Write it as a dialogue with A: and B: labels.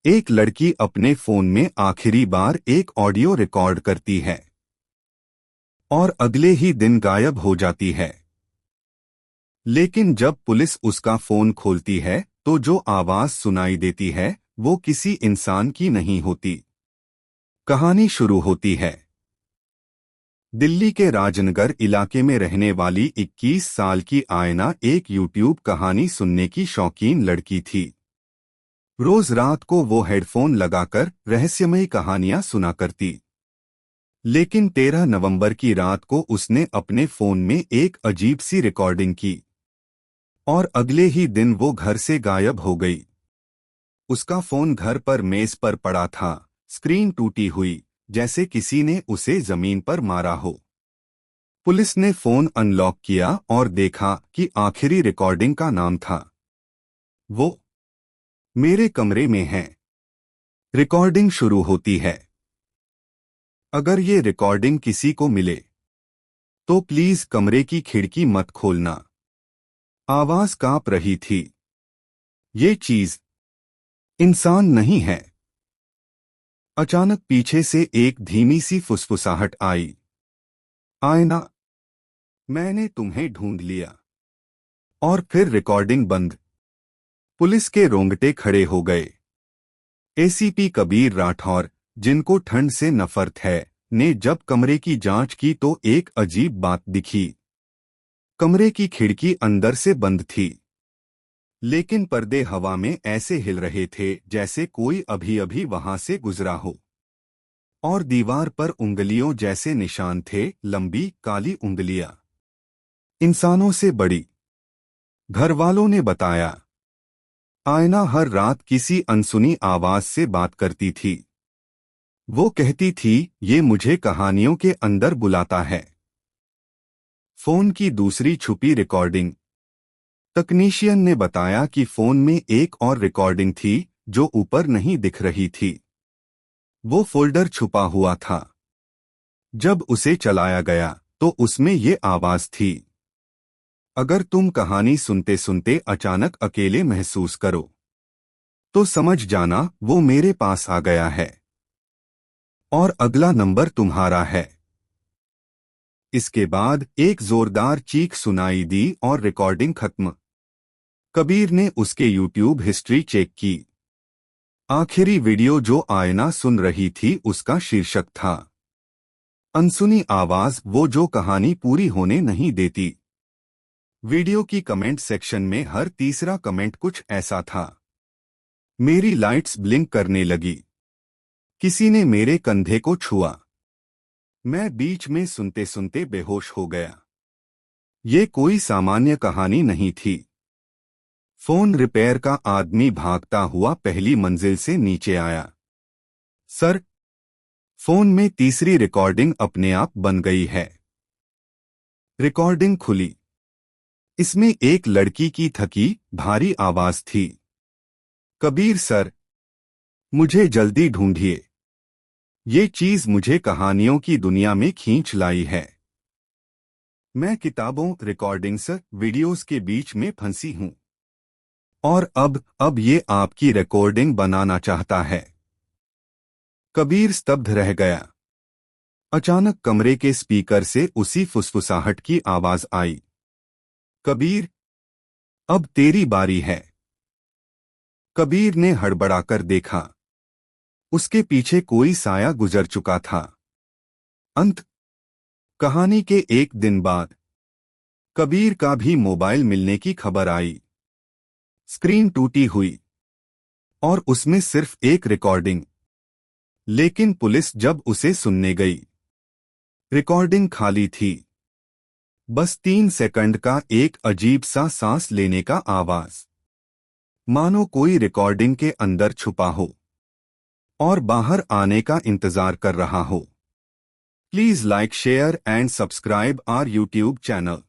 A: एक लड़की अपने फोन में आखिरी बार एक ऑडियो रिकॉर्ड करती है और अगले ही दिन गायब हो जाती है। लेकिन जब पुलिस उसका फोन खोलती है तो जो आवाज सुनाई देती है वो किसी इंसान की नहीं होती। कहानी शुरू होती है। दिल्ली के राजनगर इलाके में रहने वाली 21 साल की आयना एक यूट्यूब कहानी सुनने की शौकीन लड़की थी। रोज रात को वो हेडफोन लगाकर रहस्यमयी कहानियां सुना करती। लेकिन 13 नवंबर की रात को उसने अपने फोन में एक अजीब सी रिकॉर्डिंग की और अगले ही दिन वो घर से गायब हो गई। उसका फोन घर पर मेज पर पड़ा था, स्क्रीन टूटी हुई, जैसे किसी ने उसे जमीन पर मारा हो। पुलिस ने फोन अनलॉक किया और देखा कि आखिरी रिकॉर्डिंग का नाम था वो मेरे कमरे में है। रिकॉर्डिंग शुरू होती है। अगर ये रिकॉर्डिंग किसी को मिले तो प्लीज कमरे की खिड़की मत खोलना। आवाज कांप रही थी। ये चीज इंसान नहीं है। अचानक पीछे से एक धीमी सी फुसफुसाहट आई। आयना, मैंने तुम्हें ढूंढ लिया। और फिर रिकॉर्डिंग बंद। पुलिस के रोंगटे खड़े हो गए। एसीपी कबीर राठौर, जिनको ठंड से नफरत है, ने जब कमरे की जांच की तो एक अजीब बात दिखी। कमरे की खिड़की अंदर से बंद थी, लेकिन पर्दे हवा में ऐसे हिल रहे थे जैसे कोई अभी अभी वहां से गुजरा हो। और दीवार पर उंगलियों जैसे निशान थे, लंबी काली उंगलियां, इंसानों से बड़ी। घरवालों ने बताया, आयना हर रात किसी अनसुनी आवाज से बात करती थी। वो कहती थी, ये मुझे कहानियों के अंदर बुलाता है। फोन की दूसरी छुपी रिकॉर्डिंग। तकनीशियन ने बताया कि फोन में एक और रिकॉर्डिंग थी जो ऊपर नहीं दिख रही थी। वो फोल्डर छुपा हुआ था। जब उसे चलाया गया तो उसमें ये आवाज थी, अगर तुम कहानी सुनते सुनते अचानक अकेले महसूस करो तो समझ जाना वो मेरे पास आ गया है और अगला नंबर तुम्हारा है। इसके बाद एक जोरदार चीख सुनाई दी और रिकॉर्डिंग खत्म। कबीर ने उसके यूट्यूब हिस्ट्री चेक की। आखिरी वीडियो जो आयना सुन रही थी उसका शीर्षक था, अनसुनी आवाज, वो जो कहानी पूरी होने नहीं देती। वीडियो की कमेंट सेक्शन में हर तीसरा कमेंट कुछ ऐसा था, मेरी लाइट्स ब्लिंक करने लगी, किसी ने मेरे कंधे को छुआ, मैं बीच में सुनते सुनते बेहोश हो गया। ये कोई सामान्य कहानी नहीं थी। फोन रिपेयर का आदमी भागता हुआ पहली मंजिल से नीचे आया। सर, फोन में तीसरी रिकॉर्डिंग अपने आप बन गई है। रिकॉर्डिंग खुली। इसमें एक लड़की की थकी भारी आवाज थी, कबीर सर, मुझे जल्दी ढूंढिए। ये चीज मुझे कहानियों की दुनिया में खींच लाई है। मैं किताबों, रिकॉर्डिंग्स, वीडियोस के बीच में फंसी हूं और अब ये आपकी रिकॉर्डिंग बनाना चाहता है। कबीर स्तब्ध रह गया। अचानक कमरे के स्पीकर से उसी फुसफुसाहट की आवाज आई, कबीर, अब तेरी बारी है। कबीर ने हड़बड़ाकर देखा। उसके पीछे कोई साया गुजर चुका था। अंत। कहानी के एक दिन बाद कबीर का भी मोबाइल मिलने की खबर आई। स्क्रीन टूटी हुई और उसमें सिर्फ एक रिकॉर्डिंग। लेकिन पुलिस जब उसे सुनने गई, रिकॉर्डिंग खाली थी। बस 3 सेकंड का एक अजीब सा सांस लेने का आवाज, मानो कोई रिकॉर्डिंग के अंदर छुपा हो और बाहर आने का इंतजार कर रहा हो। Please like, share and subscribe our YouTube channel.